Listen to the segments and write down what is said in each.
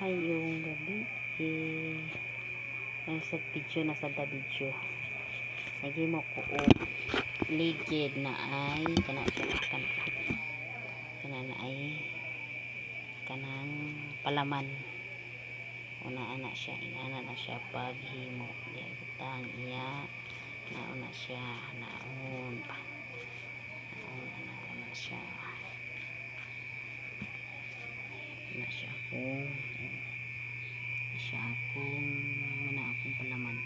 Hayong gabi nasa video na sa video lagi mo ko ligid na ay kana na ay kanang palaman una na siya inana na siya paghimo di butang iya nauna siya naon siya na siya akong palaman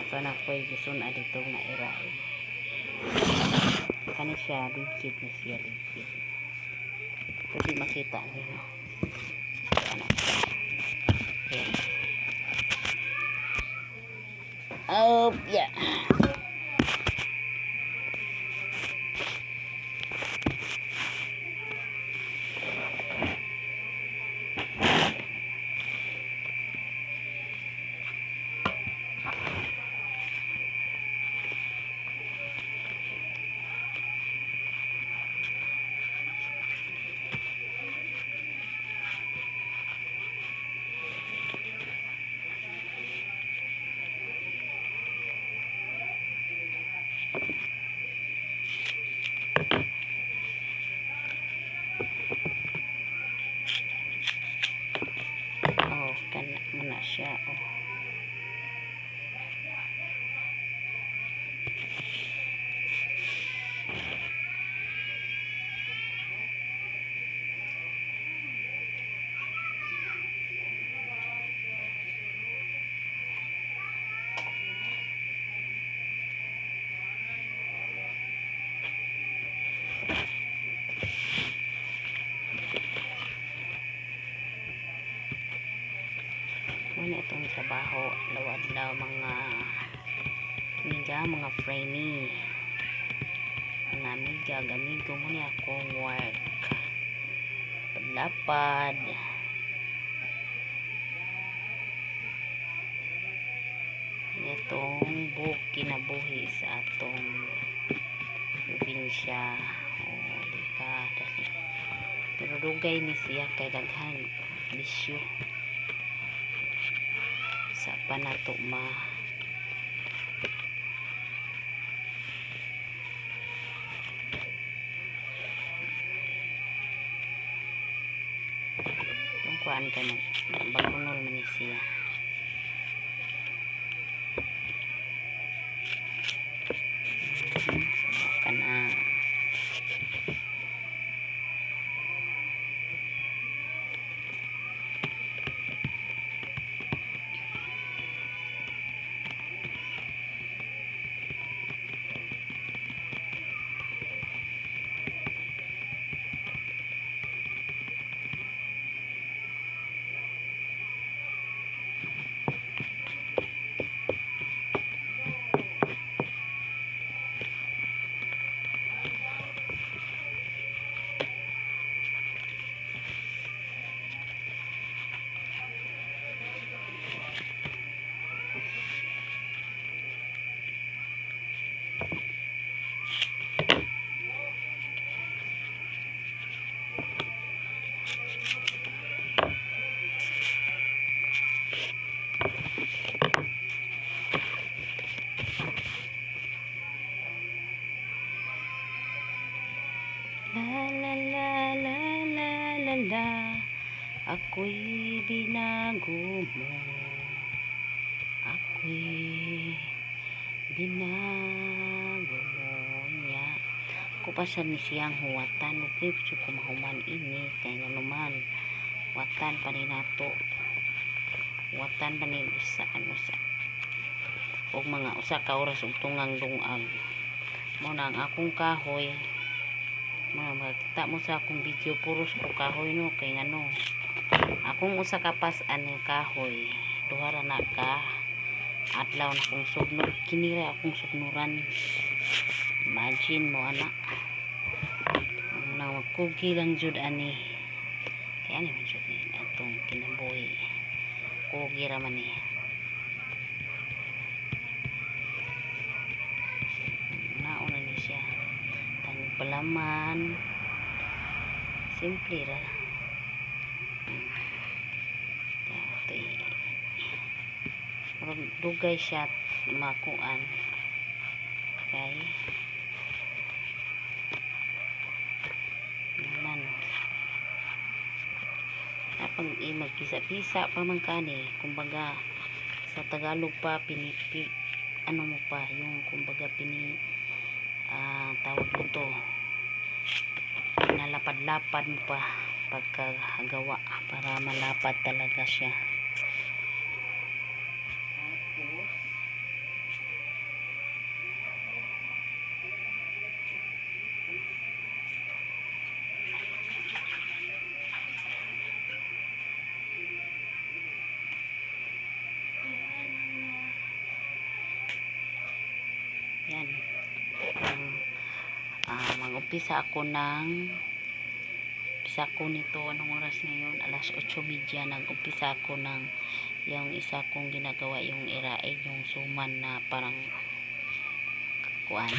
ito na ko'y gisun dito nga iray kani siya ligid na siya ligid pwede makita niyo ano siya oh yeah. Kana muna siya muna itong trabaho law mga trainee mga amigo mo niya akong work padlapad itong kinabuhi sa atong probinsya diba pero dugay ni siya kay daghan bisyo sa panato kuan ka na bagunol man ni siya kana la ako'y binago mo niya ako pa sa nisiyang huwatan okay so kumahuman ini kaya nga naman watan pa ni nato watan pa ni sa o mga usa ka oras ug tungang dungag mo na ang akong kahoy makita mo sa akong video puros ko kahoy no kay ngano akong usa ka pas-an ng kahoy duha ra na ka adlaw na akong sugnod kinira akong sugnuran imagine mo anak na kugi lang jud ani kaya ni man jud ni atong kinabuhi kugi ra man ni nauna ni siya palaman simple ra dugay siya makuan. Okay, naman pag magpisa-pisa pa man kani, kumbaga sa Tagalog pa ano mo pa yung kumbaga tawag nito, pinalapad-lapad mo pa pagkagawa para malapad talaga siya. Yan. Mag-umpisa ako nito, anong oras ngayon? Alas 8:30. Nag-umpisa ako ng yung isa kong ginagawa, yung iraig, yung suman na parang kuan.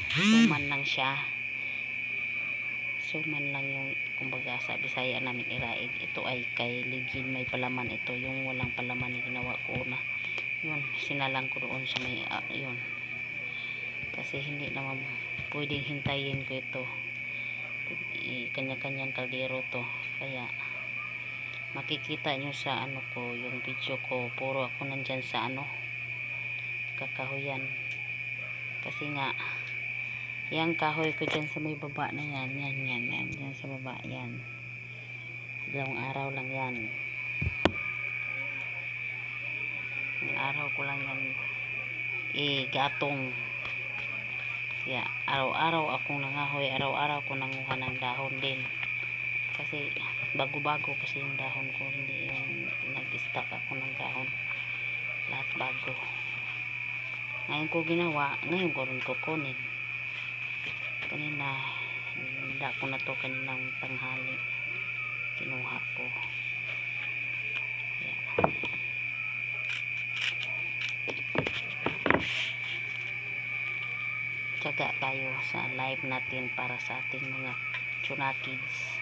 Suman lang siya. Suman lang yung kumbaga sa Bisaya namin iraig. Ito ay kay ligin may palaman ito. Yung walang palaman na ginawa ko na. Yun, sinalang ko doon sa may yun. Kasi hindi naman pwedeng hintayin ko ito, kanya-kanyang kaldero to, kaya makikita nyo sa ano ko, yung video ko, puro ako nandyan sa ano, kakahuyan. Kasi nga yung kahoy ko dyan sa may baba na yan, yan sa baba, yan, dalawang araw lang yan, ang araw ko lang yan gatong. Kaya araw-araw akong nangahoy, araw-araw ko nanguha ng dahon din. Kasi bago-bago kasi yung dahon ko, hindi yung nag-stock ako ng dahon. Lahat bago. Ngayon ko ginawa, ngayon ko rin kukunin. Kanina, hindi ko na to kaninang tanghali. Kinuha ko. Kaya tiyaga tayo sa live natin para sa ating mga Chuna Kids.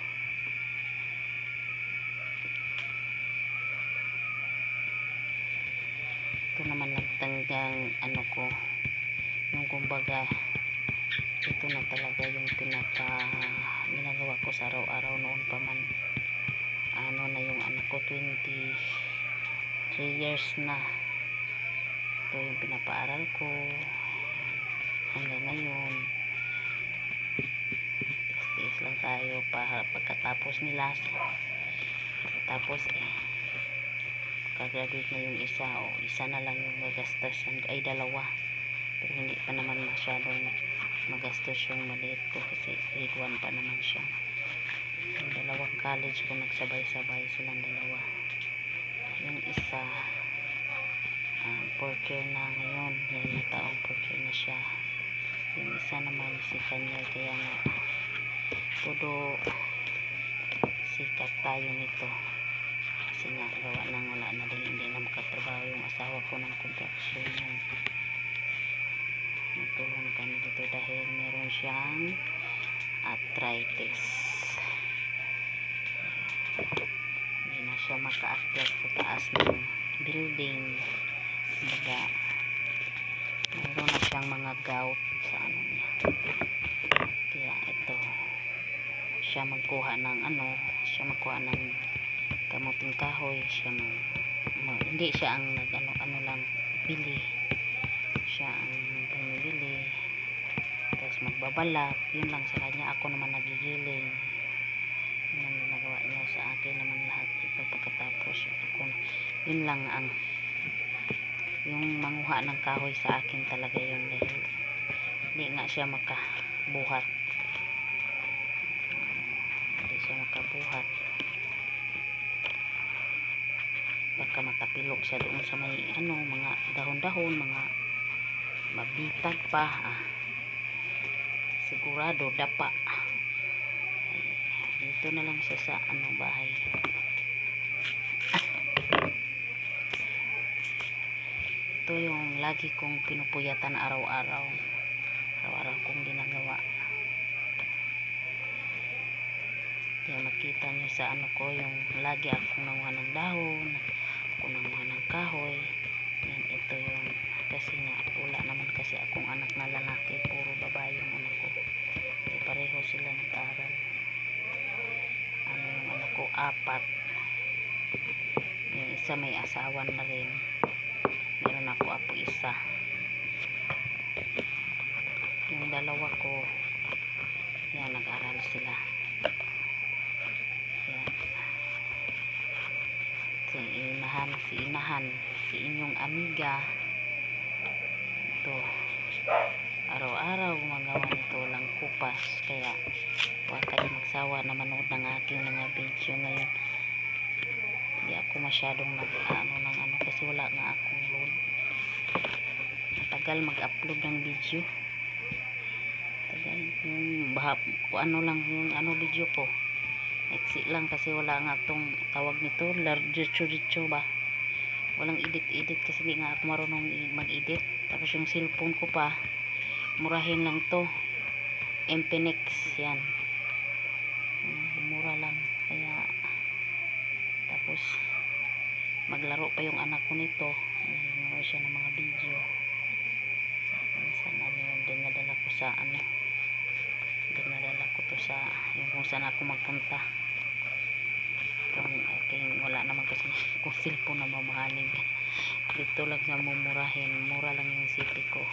Ito naman lang tanggang ano ko, yung kumbaga ito na talaga yung pinaka ginagawa ko sa araw-araw noon pa man. Ano na yung anak ko, 23 years na. Ito yung pinapaaral ko hanggang ngayon. Tiis lang tayo para pagkatapos nila, tapos kagraduate na yung isa, isa na lang yung magastos, ay dalawa, pero hindi pa naman masyadong magastos yung maliit ko kasi grade 1 pa naman siya. Yung dalawang college ko nagsabay-sabay silang dalawa. Yung isa 4th year na ngayon, yan na taong 4th year na siya. Yung isa naman si kanya, kaya nga todo sikat tayo nito kasi nga gawa nang wala na din, hindi na makatrabaho yung asawa ko ng contraction. Natulong kami dito dahil meron siyang arthritis, hindi na siya makaakyat sa taas ng building. Kumbaga meron na siyang mga gout sa ano niya, kaya ito siya magkuha ng kamuting kahoy, siya hindi siya ang ano lang bili, siya ang bumibili tapos magbabalak, yun lang sa kanya. Ako naman nagigiling, yun ang ginagawa niya sa akin naman lahat. Ito pagkatapos ako, yun lang ang yung manguha ng kahoy sa akin talaga yun, dahil hindi nga siya makabuhat, baka matapilok siya doon sa may mga dahon-dahon, mga mabitag pa, sigurado dapa. Dito na lang siya sa bahay. Ito yung lagi kong pinupuyatan araw-araw kong ginagawa. Kaya makita nyo sa ko, yung lagi akong nanguha ng dahon, ako nanguha ng kahoy. Yan, ito yung kasi nga wala naman kasi akong anak na lalaki, puro babae yung anak ko. Pareho sila nag-aral. Ano yung anak ko, 4. Yung isa may asawa na rin. Meron ako apo isa. Yung dalawa ko, yan, nag-aral sila. Yan. Si inyong amiga. Ito. Araw-araw gumagawa nito lang kupas. Kaya huwag kayo magsawa na manood ng aking mga video ngayon. Hindi ako masyadong nag-ano kasi wala nga akong load. Matagal mag-upload ng video. Tagal yung ano lang yung video ko. Exit lang kasi wala nga tong tawag nito, diretso ba. Walang edit kasi hindi nga ako marunong mag-edit. Tapos yung cellphone ko pa, murahin lang to. Infinix yan. Mura lang. Kaya tapos maglaro pa yung anak ko nito. Manood siya ng mga video. Minsan dinadala ko sa dinadala ko to sa yung kung saan ako magpunta. Itong aking wala naman kasi kung cellphone na mamahalin. Dito lang sa mumurahin. Mura lang yung city ko.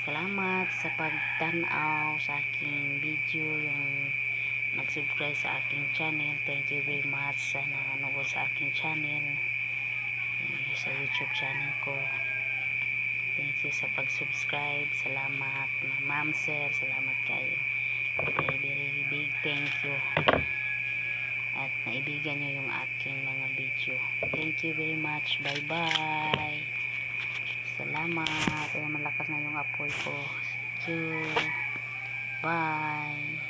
Salamat sa pagtanaw sa aking video, yung nag-subscribe sa aking channel. Thank you very much sa nanood sa aking channel, sa YouTube channel ko. Thank you sa pag-subscribe. Salamat ma'am sir, salamat kayo. Very very big thank you at naibigan nyo yung aking mga video. Thank you very much. Bye bye. Salamat. Ay, malakas na yung apoy ko. Thank you. Bye.